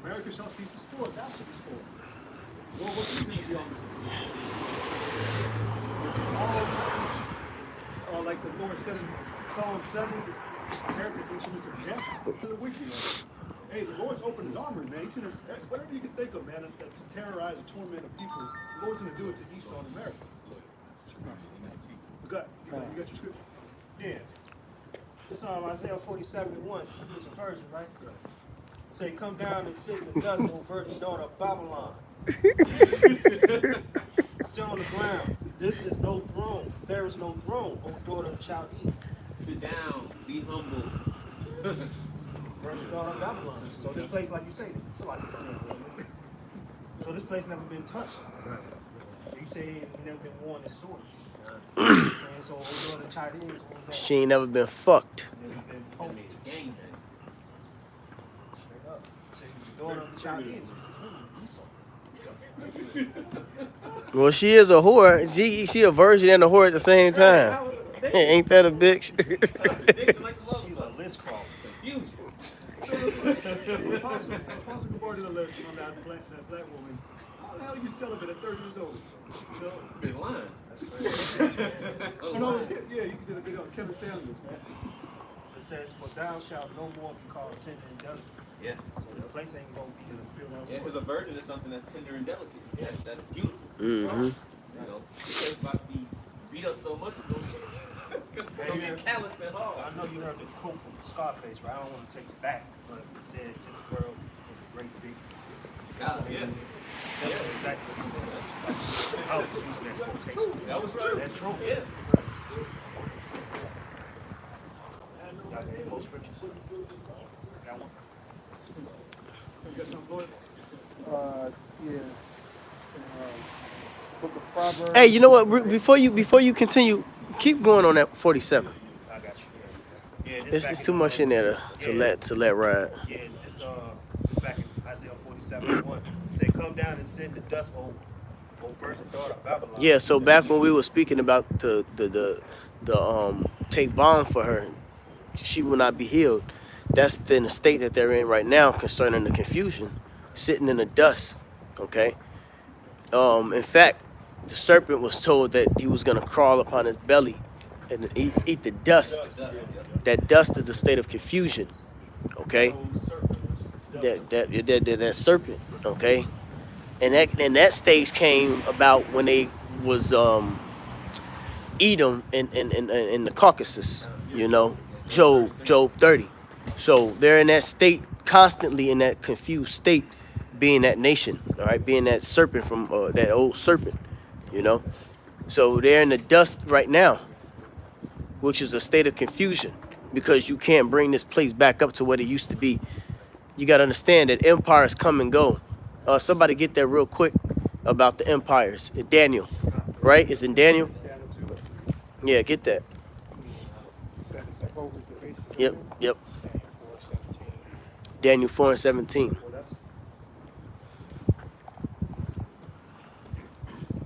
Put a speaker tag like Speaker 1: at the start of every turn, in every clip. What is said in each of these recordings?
Speaker 1: America shall cease to spoil, thou shalt be spoiled. Lord, what's the peace on this? Like the Lord said in Psalm 7, America thinks she was a death to the wicked. Hey, the Lord's opened his armor, man. He's gonna, whatever you can think of, man, to terrorize and torment of people, the Lord's gonna do it to Esau in America. You got your scripture?
Speaker 2: Yeah. It's Isaiah 47:1, it's a version, right? Say, come down and sit in the dust, O virgin daughter of Babylon. Sit on the ground. This is no throne. There is no throne, O daughter of Chaldea.
Speaker 3: Sit down. Be humble.
Speaker 2: Virgin daughter of Babylon. So this place, like you say, it's like so this place never been touched. You say it never been worn as sword. So O daughter of Chaldeans,
Speaker 4: She ain't never been fucked.
Speaker 2: never been poked.
Speaker 3: Gang bang.
Speaker 2: Straight up. Say the daughter of the Chaldeans. Esau.
Speaker 4: Well, she is a whore. She a virgin and a whore at the same time. Ain't that a bitch?
Speaker 2: She's a list crawler.
Speaker 1: Apostle Gordon alerts on that black woman. How the hell are you celibate at 30 years old? So,
Speaker 3: Been lying.
Speaker 1: that's crazy. And I was, yeah, you did a video on Kevin Samuels, man.
Speaker 2: It says, for thou shalt no more be called tender and delicate.
Speaker 3: Yeah.
Speaker 2: So this place ain't gonna be in the field of
Speaker 3: Yeah, because a virgin is something that's tender and delicate. Yes, that's beautiful.
Speaker 4: Mm-hmm.
Speaker 3: You know, it's about to be beat up so much, it's gonna get calloused and hard.
Speaker 2: I know you heard the quote from Scarface, right? I don't want to take it back, but it said this world is a great big.
Speaker 3: God, yeah.
Speaker 2: That's exactly what he said. I was using that quotation.
Speaker 3: That was true.
Speaker 2: That's true.
Speaker 3: Yeah.
Speaker 2: Y'all got any more scriptures? Got one?
Speaker 1: You got something going?
Speaker 5: Yeah. Book of Proverbs.
Speaker 4: Hey, you know what? Before you continue, keep going on that 47.
Speaker 2: I got you. Yeah,
Speaker 4: There's just too much in there to let ride.
Speaker 2: Yeah, this back in Isaiah 47:1. Say, come down and sit in the dust, O virgin daughter of Babylon.
Speaker 4: Yeah, so back when we were speaking about the take bond for her, she will not be healed. That's in the state that they're in right now concerning the confusion, sitting in the dust. Okay. In fact, the serpent was told that he was gonna crawl upon his belly and eat the dust. That dust is the state of confusion. Okay. That serpent. Okay. And that stage came about when they was Edom in the Caucasus, you know, Job 30. So they're in that state, constantly in that confused state, being that nation, all right, being that serpent from that old serpent, you know. So they're in the dust right now, which is a state of confusion, because you can't bring this place back up to what it used to be. You got to understand that empires come and go. Somebody get that real quick about the empires. Daniel, right? It's in Daniel. Yeah, get that. Yep. Daniel 4:17.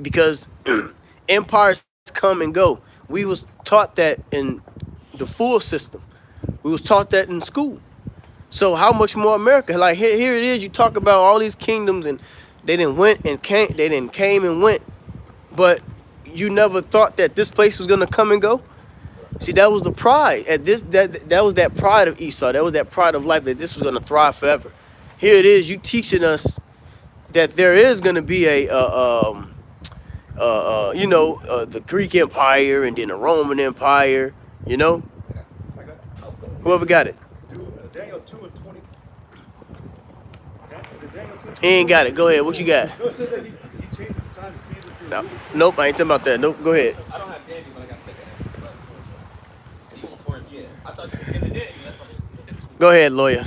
Speaker 4: Because empires come and go. We was taught that in the full system. We was taught that in school. So how much more America? Like here it is. You talk about all these kingdoms and they didn't went and came. They didn't came and went. But you never thought that this place was gonna come and go. See, that was the pride. That was that pride of Esau. That was that pride of life, that this was gonna thrive forever. Here it is. You teaching us that there is gonna be the Greek Empire and then the Roman Empire. You know. Whoever got it.
Speaker 1: Daniel 2:20. Is it Daniel 2?
Speaker 4: He ain't got it. Go ahead. What you got?
Speaker 1: No, it says that he changed the time to season for
Speaker 4: No. Nope, I ain't talking about that. Nope, go ahead.
Speaker 3: I don't have Daniel, but I got second. You want for it? Yeah. I thought you were getting Daniel.
Speaker 4: Go ahead, lawyer.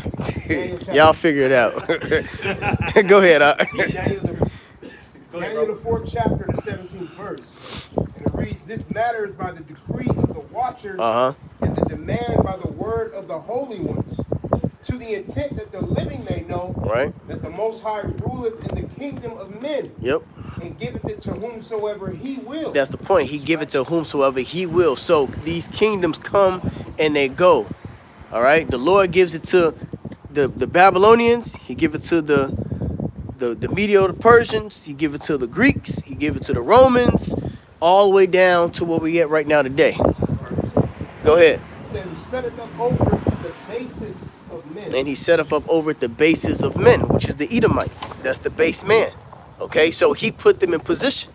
Speaker 4: Y'all figure it out. Go ahead.
Speaker 5: Daniel the 4th chapter, the 17th verse. And it reads, this matter is by the decree of the watchers and the demand by the word of the holy ones, to the intent that the living may know that the Most High ruleth in the kingdom of men.
Speaker 4: Yep.
Speaker 5: And giveth it to whomsoever he will.
Speaker 4: That's the point. He give it to whomsoever he will. So these kingdoms come and they go. All right. The Lord gives it to the Babylonians, he give it to the Medio the Persians, he give it to the Greeks, he give it to the Romans, all the way down to where we at right now today. Go ahead.
Speaker 5: It says, set it up over the basis of men.
Speaker 4: And he set up over at the bases of men, which is the Edomites. That's the base man. Okay, so he put them in position.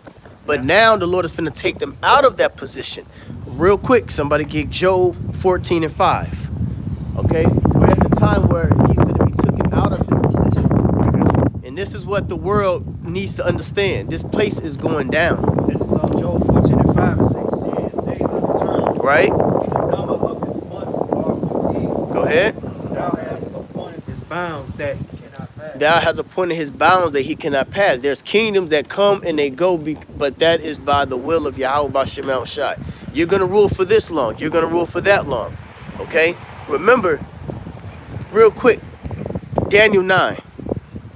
Speaker 4: But now the Lord is going to take them out of that position. Real quick, somebody get Job 14:5. Okay, we're at the time where he's going to be taken out of his position. And this is what the world needs to understand. This place is going down.
Speaker 2: This is Job 14:5. It says, "See, his days are returned.
Speaker 4: Right?
Speaker 2: The number of his months are with thee.
Speaker 4: Go ahead.
Speaker 2: Thou hast appointed his bounds that he cannot pass."
Speaker 4: Thou has appointed his bounds that he cannot pass. There's kingdoms that come and they go, but that is by the will of Yahweh Bashem El Shai. You're going to rule for this long. You're going to rule for that long. Okay? Remember, real quick, Daniel 9.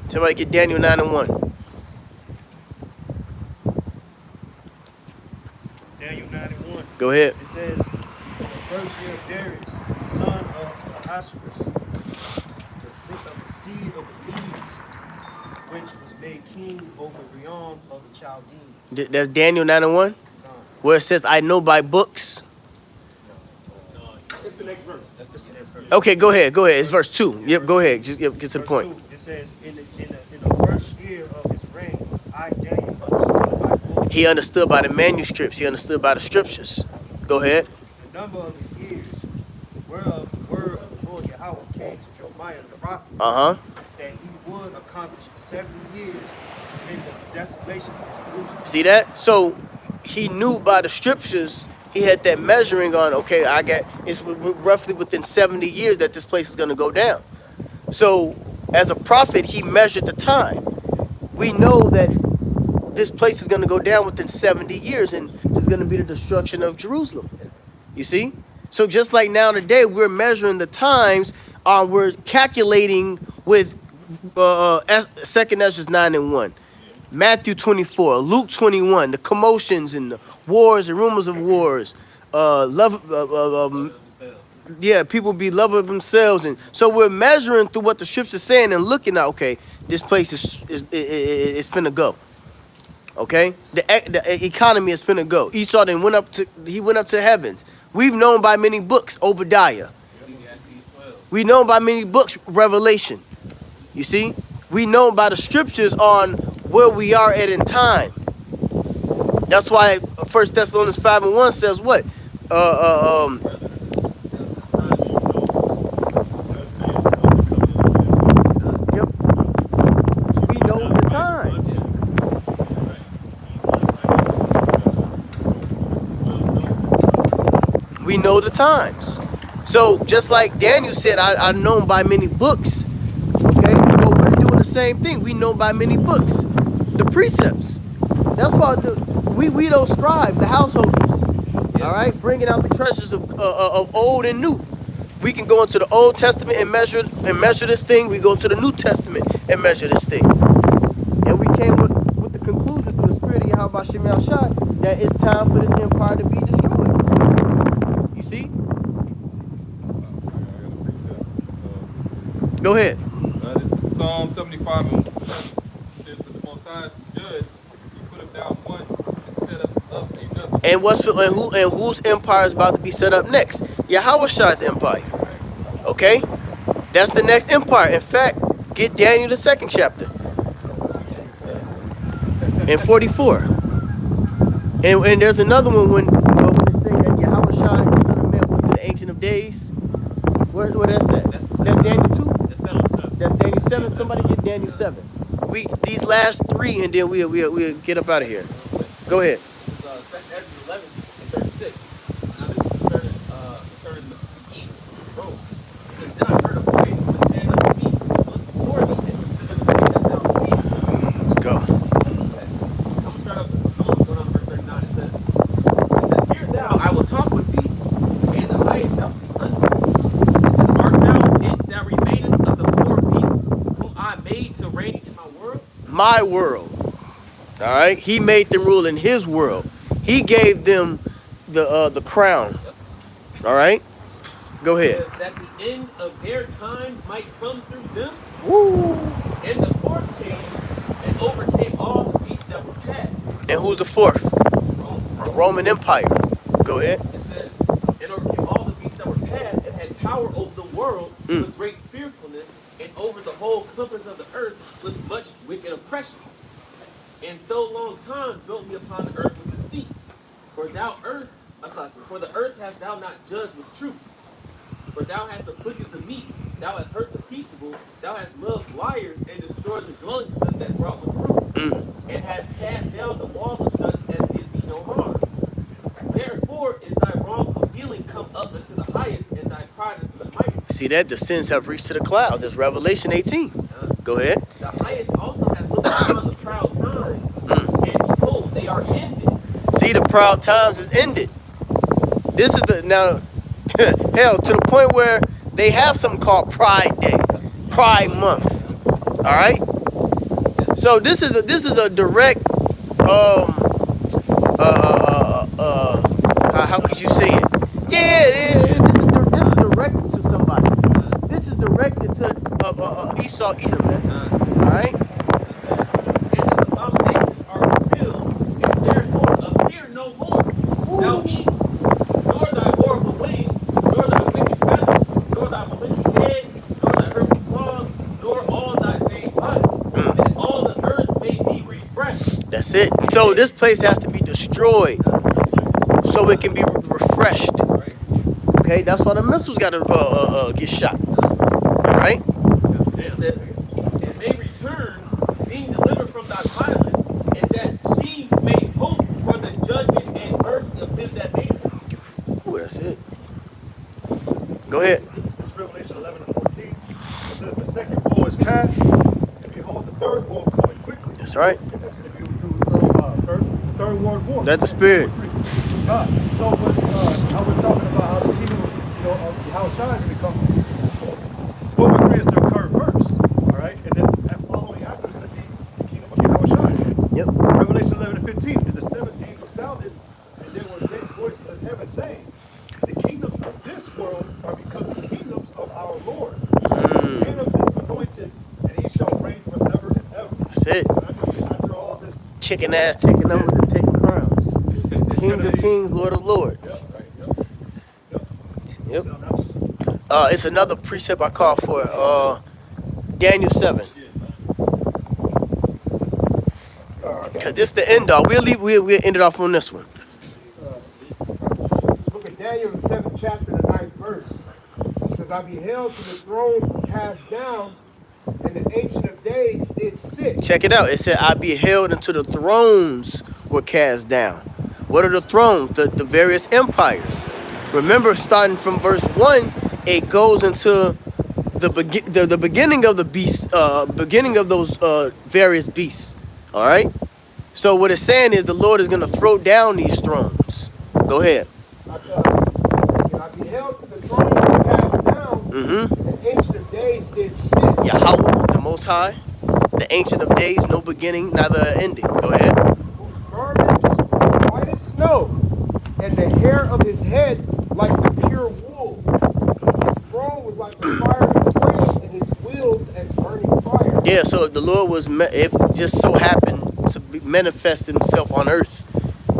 Speaker 4: Somebody get Daniel 9:1.
Speaker 2: Daniel 9:1.
Speaker 4: Go ahead.
Speaker 2: It says, "In the first year of Darius, the son of Ahasuerus, of the seed of the Medes, which was made king over Rion of the Chaldeans."
Speaker 4: That's Daniel 9:1, where it says, "I know by books."
Speaker 1: It's the next verse.
Speaker 2: That's the next verse.
Speaker 4: Okay, go ahead. Go ahead. It's verse 2. Yep, go ahead. Just get to the
Speaker 2: Verse
Speaker 4: point.
Speaker 2: 2, it says, in the first year of his reign, I, Daniel, understood by books
Speaker 4: He understood by the manuscripts. He understood by the scriptures. Go ahead.
Speaker 2: the number of his years, whereof the word of the Lord Yahweh came to Jeremiah the prophet,
Speaker 4: Uh-huh.
Speaker 2: that he would accomplish 70 years in the desolations of Jerusalem.
Speaker 4: See that? So he knew by the scriptures. He had that measuring on, okay, it's roughly within 70 years that this place is going to go down. So as a prophet, he measured the time. We know that this place is going to go down within 70 years, and there's going to be the destruction of Jerusalem. You see? So just like now today, we're measuring the times, we're calculating with 2nd Ezra 9:1. Matthew 24, Luke 21, the commotions and the wars and rumors of wars, people be lovers of themselves, and so we're measuring through what the scripture's saying and looking at, okay, this place is finna go, okay, the economy is finna go. Esau then went up to heavens. We've known by many books Obadiah. We know by many books Revelation. You see, we know by the scriptures on where we are at in time. That's why 1 Thessalonians 5:1 says what? Yep. We know the time. We know the times. So just like Daniel said, I know by many books. Okay, well, we're doing the same thing. We know by many books, the precepts. That's why we don't scribe, the householders. All right, bringing out the treasures of old and new. We can go into the Old Testament and measure this thing. We go to the New Testament and measure this thing. And we came with the conclusion through the Spirit of Yahweh Bashem El Shai that it's time for this empire to be destroyed. You see? Go ahead.
Speaker 6: This is Psalm 75:7. It says, "But the Most High is the judge. He put him down one and set up another."
Speaker 4: And whose empire is about to be set up next? Yahweh Shai's empire. Okay, that's the next empire. In fact, get Daniel the 2nd chapter in 44. And there's another one when it's saying that Yahweh Shai, the Son of Man, went to the Ancient of Days. Where that's at? That's Daniel 2. That's Daniel 7. Somebody get Daniel 7. These last 3, and then we'll get up out of here. Go ahead.
Speaker 3: Ezra 11 and 36. Now this is concerning the king of Rome. It says, "Then I heard a voice that said unto me, Look toward me, and consider the way that thou seest."
Speaker 4: Let's go.
Speaker 3: I'm going to start up, I'm going to go down to verse 39. It says, "Hear thou, I will talk with thee, and the highest shall see unto thee." It says, "Art thou it that remainest of the 4 beasts whom I made to reign in my world?"
Speaker 4: My world. All right, he made them rule in his world. He gave them the crown. All right, Go
Speaker 3: It
Speaker 4: ahead.
Speaker 3: says that the end of their times might come through them.
Speaker 4: Woo.
Speaker 3: And the fourth came and overcame all the beasts that were cast.
Speaker 4: And who's the fourth?
Speaker 3: Rome.
Speaker 4: The Roman Empire. Go ahead.
Speaker 3: It says, and overcame all the beasts that were cast and had power over the world with great fearfulness and over the whole compass of the earth with much wicked oppression. And so long time dwelt we upon the earth with deceit. For the earth hast thou not judged with truth. For thou hast afflicted the meek, thou hast hurt the peaceable, thou hast loved liars and destroyed the dwellings of them that brought with fruit, and hast cast down the walls of such as did thee no harm. Therefore is thy wrongful dealing come up unto the highest, and thy pride unto the mightiest.
Speaker 4: See that? The sins have reached to the clouds. That's Revelation 18. Go ahead.
Speaker 3: The highest also hath looked upon the proud times, and behold, they are ended.
Speaker 4: See, the proud times is ended. This is the now hell to the point where they have something called Pride Day, Pride Month. All right. So this is a direct how could you say it? Yeah, this is directed to somebody. This is directed to Esau Edom, man. All right.
Speaker 3: And his abominations are fulfilled, and therefore appear no more. Thou evil, nor thy horrible wings, nor thy wicked feathers, nor thy malicious head, nor thy earthly claws, nor all thy vain body, that all the earth may be refreshed.
Speaker 4: That's it. So this place has to be destroyed so it can be refreshed. Okay, that's why the missiles got to get shot. All right.
Speaker 3: It said, and may return, being delivered from thy violence, and that she may hope for the judgment and mercy of him that made her.
Speaker 4: Ooh, that's it. Go ahead.
Speaker 1: This is Revelation 11 and 14. It says, the second bowl is cast, and behold, the third bowl coming quickly.
Speaker 4: That's right.
Speaker 1: And that's going to be third World War.
Speaker 4: That's the spirit.
Speaker 1: So what, how we're talking about how the kingdom of how Shine is going to come. What would agree is to occur first, all right? And then following after is going to be the kingdom of Shine.
Speaker 4: Yep.
Speaker 1: Revelation 11 and 15. And the seventh angel sounded, and there were great voices in heaven saying, the kingdoms of this world are become the kingdoms of our Lord. The kingdom is anointed, and he shall reign forever and ever.
Speaker 4: That's it.
Speaker 1: After all this,
Speaker 4: Kicking ass, taking numbers, and taking crowns. Kings of kings, Lord of lords. Yep. It's another precept I call for. Daniel 7. Cause this the end all. We'll end it off on this one.
Speaker 5: Book of Daniel, the 7th chapter, the 9th verse. It says, I beheld to the throne cast down, and the Ancient of Days did sit.
Speaker 4: Check it out. It said, I beheld until the thrones were cast down. What are the thrones? The various empires. Remember, starting from verse 1, it goes into the beginning of the beasts, beginning of those various beasts. All right? So what it's saying is the Lord is going to throw down these thrones. Go ahead.
Speaker 5: I beheld to the throne cast down, and the Ancient of Days did sit.
Speaker 4: Yahweh, the Most High, the Ancient of Days, no beginning, neither ending. Go ahead.
Speaker 5: Whose garments were white as snow, and the hair of his head like the pure wool. His throne was like a fiery flame, and his wheels as burning fire.
Speaker 4: Yeah, so if the Lord was, if just so happened to manifest himself on earth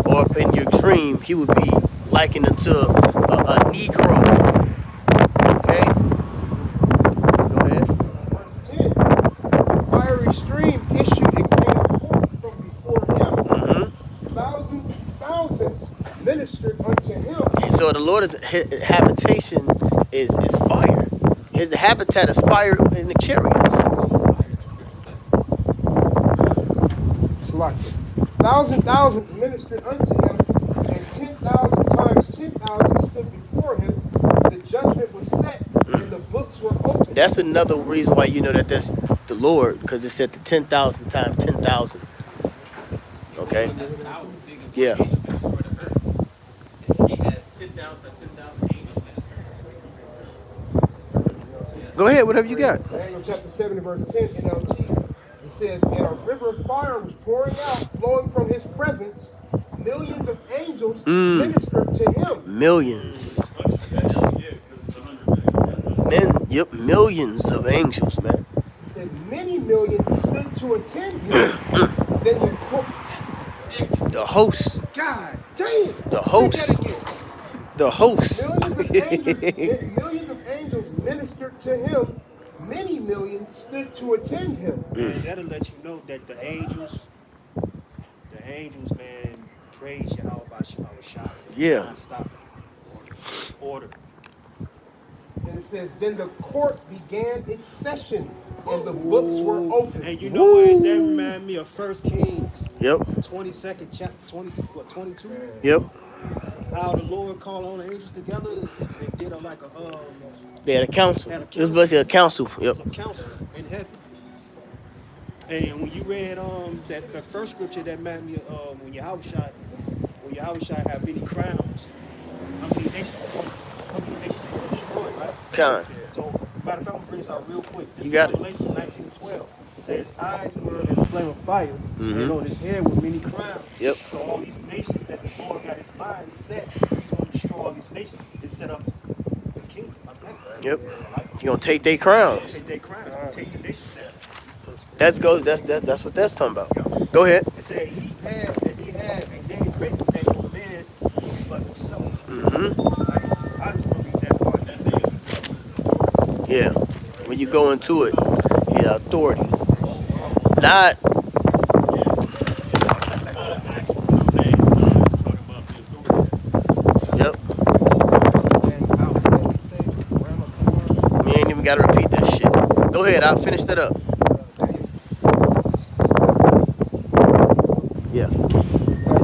Speaker 4: or in your dream, he would be likened unto a Negro. Okay? Go ahead.
Speaker 5: Verse 10. A fiery stream issued and came forth from before him. Thousands ministered unto him.
Speaker 4: And so the Lord's habitation is fire. His habitat is fire in the chariots.
Speaker 5: Thousands ministered unto him, and 10,000 times 10,000 stood before him. The judgment was set, and the books were opened.
Speaker 4: That's another reason why you know that that's the Lord, because it said the 10,000 times 10,000. Okay? Yeah.
Speaker 3: He has 10,000 angels ministering.
Speaker 4: Go ahead, whatever you got.
Speaker 5: Daniel chapter 7 and verse 10 NLT. It says, and a river of fire was pouring out, flowing from his presence. Millions of angels ministered to him.
Speaker 4: Millions. Millions of angels, man.
Speaker 5: It said many millions stood to attend him. Then the court.
Speaker 4: The host.
Speaker 5: God damn.
Speaker 4: The
Speaker 5: Read
Speaker 4: host.
Speaker 5: that again.
Speaker 4: The host.
Speaker 5: Millions of angels ministered to him. Many millions stood to attend him.
Speaker 2: And that'll let you know that the angels, man, praise Yahweh by Shah.
Speaker 4: Yeah.
Speaker 2: Not stop. Order.
Speaker 5: And it says, then the court began its session, and the books were opened.
Speaker 2: And you know what? That reminded me of 1 Kings.
Speaker 4: Yep.
Speaker 2: 22nd chapter, 22.
Speaker 4: Yep.
Speaker 2: How the Lord called all the angels together and did
Speaker 4: They had a council.
Speaker 2: Had a
Speaker 4: It was basically a council. Yep.
Speaker 2: a council in heaven. And when you read that first scripture that reminded me of when Yahushua had many crowns, how many nations were destroyed, right?
Speaker 4: Kind.
Speaker 2: So, matter of fact, I'm gonna bring this out real quick. This
Speaker 4: You got
Speaker 2: is
Speaker 4: it.
Speaker 2: Revelation 19:12. It says his eyes were as a flame of fire, and on his head were many crowns.
Speaker 4: Yep.
Speaker 2: So all these nations that the Lord got his mind set, he's gonna destroy all these nations and set up the kingdom.
Speaker 4: Yep. You're gonna take their crowns.
Speaker 2: Take their crowns, take the nations down.
Speaker 4: That's what that's talking about. Go ahead.
Speaker 2: It said he had, and then written that no man but himself. I just want to read that part. That
Speaker 4: Yeah. When you go into it, yeah, authority. Not Yep. You ain't even gotta repeat that shit. Go ahead, I'll finish that up. Yeah.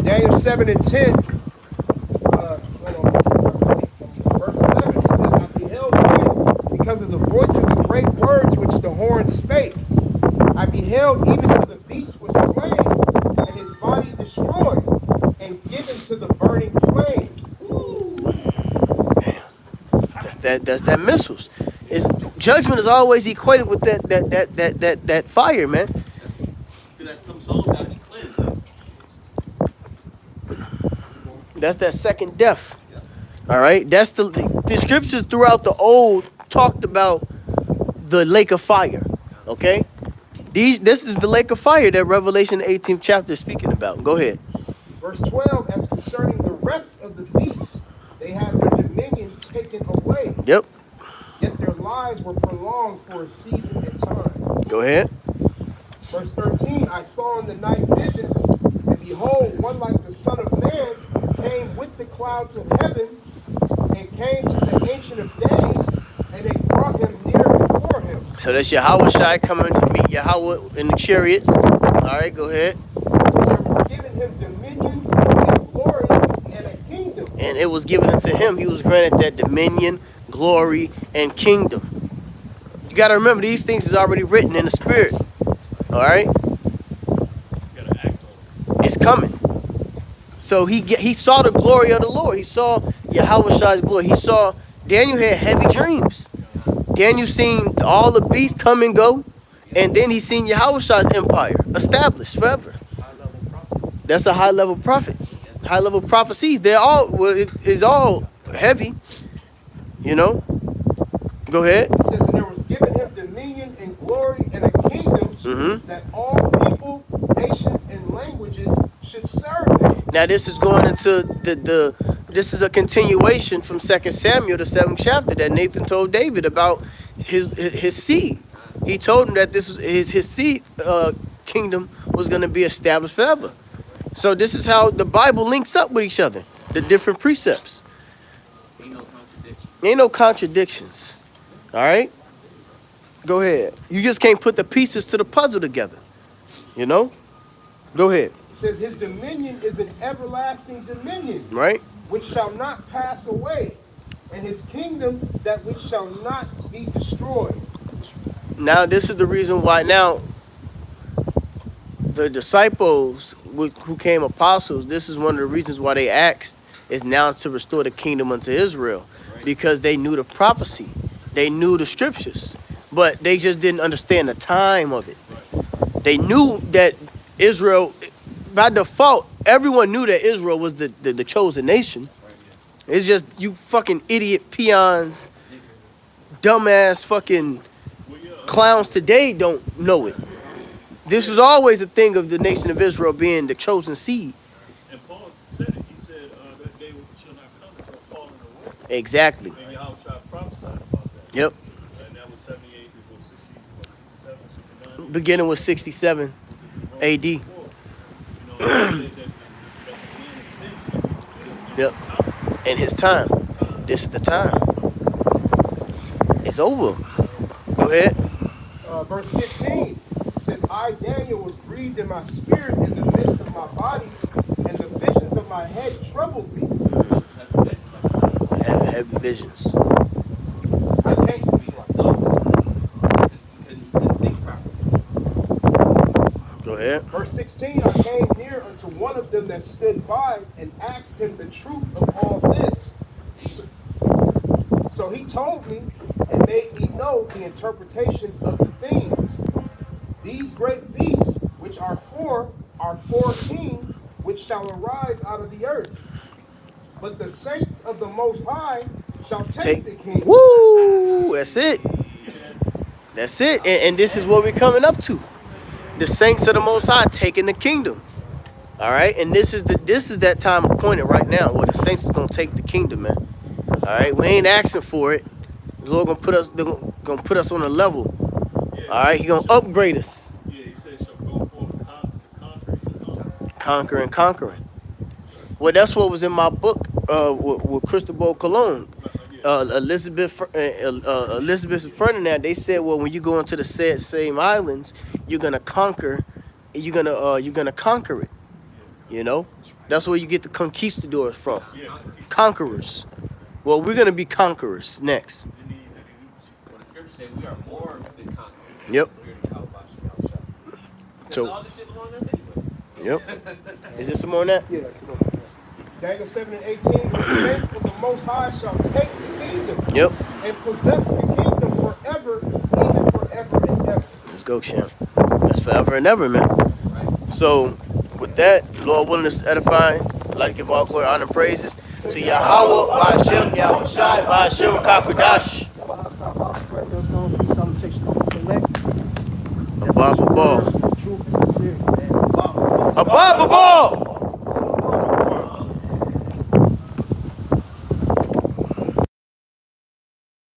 Speaker 5: Daniel 7 and 10. Verse 11. It says, I beheld him because of the voice of the great words which the horn spake. I beheld even till the beast was slain, and his body destroyed, and given to the burning flame.
Speaker 4: That's that missiles. Judgment is always equated with that fire, man.
Speaker 3: That some souls got to be cleansed.
Speaker 4: That's that second death. All right. That's the scriptures throughout the old talked about the lake of fire. Okay. This is the lake of fire that Revelation 18th chapter is speaking about. Go ahead.
Speaker 5: Verse 12, as concerning the rest of the beasts, they had their dominion taken away.
Speaker 4: Yep.
Speaker 5: Yet their lives were prolonged for a season and time.
Speaker 4: Go ahead.
Speaker 5: Verse 13, I saw in the night visions, and behold, one like the Son of Man came with the clouds of heaven, and came to the Ancient of Days, and they brought him near before him.
Speaker 4: So that's Yahweh Shai coming to meet Yahweh in the chariots. All right, go ahead.
Speaker 5: There was given him dominion and glory and a kingdom.
Speaker 4: And it was given unto him. He was granted that dominion, glory, and kingdom. You got to remember, these things is already written in the spirit. All right?
Speaker 6: Just gotta act on it.
Speaker 4: It's coming. So he saw the glory of the Lord. He saw Yahweh Shai's glory. He saw, Daniel had heavy dreams. Daniel seen all the beasts come and go. And then he seen Yahweh Shai's empire established forever. That's a high level prophet. High level prophecies. They're all, it's all heavy. You know? Go ahead.
Speaker 5: It says, and there was given him dominion and glory and a kingdom that all people, nations, and languages should serve him.
Speaker 4: Now this is going into this is a continuation from 2 Samuel, the 7th chapter, that Nathan told David about his seed. He told him that this was his seed kingdom was going to be established forever. So this is how the Bible links up with each other, the different precepts. Ain't no contradictions. All right? Go ahead. You just can't put the pieces to the puzzle together. You know? Go ahead.
Speaker 5: It says his dominion is an everlasting dominion,
Speaker 4: Right?
Speaker 5: which shall not pass away, and his kingdom that which shall not be destroyed.
Speaker 4: Now this is the reason why now the disciples who came apostles, this is one of the reasons why they asked is now to restore the kingdom unto Israel, because they knew the prophecy. They knew the scriptures, but they just didn't understand the time of it. They knew that Israel, by default, everyone knew that Israel was the chosen nation. It's just you fucking idiot peons dumbass fucking clowns today don't know it. This was always a thing of the nation of Israel being the chosen seed.
Speaker 1: And Paul said it. He said that day shall not come until falling away.
Speaker 4: Exactly.
Speaker 1: And Yahweh prophesied about that.
Speaker 4: Yep.
Speaker 1: And that was 78 before 60, 67, 69.
Speaker 4: Beginning with 67 AD.
Speaker 1: You know, he said that the man of sin shall
Speaker 4: Yep. In his time. This is the time. It's over. Go ahead.
Speaker 5: Verse 15 says, I, Daniel, was grieved in my spirit in the midst of my body, and the visions of my head troubled me.
Speaker 4: Have heavy visions.
Speaker 5: I can't speak like that.
Speaker 3: Couldn't think properly.
Speaker 4: Go ahead.
Speaker 5: Verse 16, I came near unto one of them that stood by and asked him the truth of all this. So he told me and made me know the interpretation of the things. These great beasts, which are four kings, which shall arise out of the earth. But the saints of the Most High shall take the kingdom.
Speaker 4: Woo! That's it. That's it. And this is what we're coming up to. The saints of the Most High taking the kingdom. All right, and this is that time appointed right now where the saints is gonna take the kingdom, man. All right, we ain't asking for it. The Lord gonna put us on a level. All right, He gonna upgrade us.
Speaker 1: Yeah, he said, shall go forth to conquer.
Speaker 4: Conquering, conquering. Well, that's what was in my book with Cristobal Colon. Elizabeth Ferdinand. They said, well, when you go into the same islands, you're gonna conquer. You're gonna conquer it. You know, that's where you get the conquistadors from. Conquerors. Well, we're gonna be conquerors next.
Speaker 3: Well, the scripture said we are more than conquerors.
Speaker 4: Yep.
Speaker 3: Because
Speaker 4: So-
Speaker 3: all this shit belongs to us anyway.
Speaker 4: Yep. Is there some more on that?
Speaker 5: Yeah, that's it. Daniel 7 and 18, the saints of the Most High shall take the kingdom
Speaker 4: Yep.
Speaker 5: and possess the kingdom forever, even forever and ever.
Speaker 4: Let's go, Shem. That's forever and ever, man. So, with that, Lord willing, this is edifying. I'd like to give all glory, honor, and praises to Yahweh, Ba'ashem, Yahweh Shai, Ba'ashem, Kakodash. Abba, Abba.
Speaker 2: Truth is sincere, man.
Speaker 4: Abba, Abba.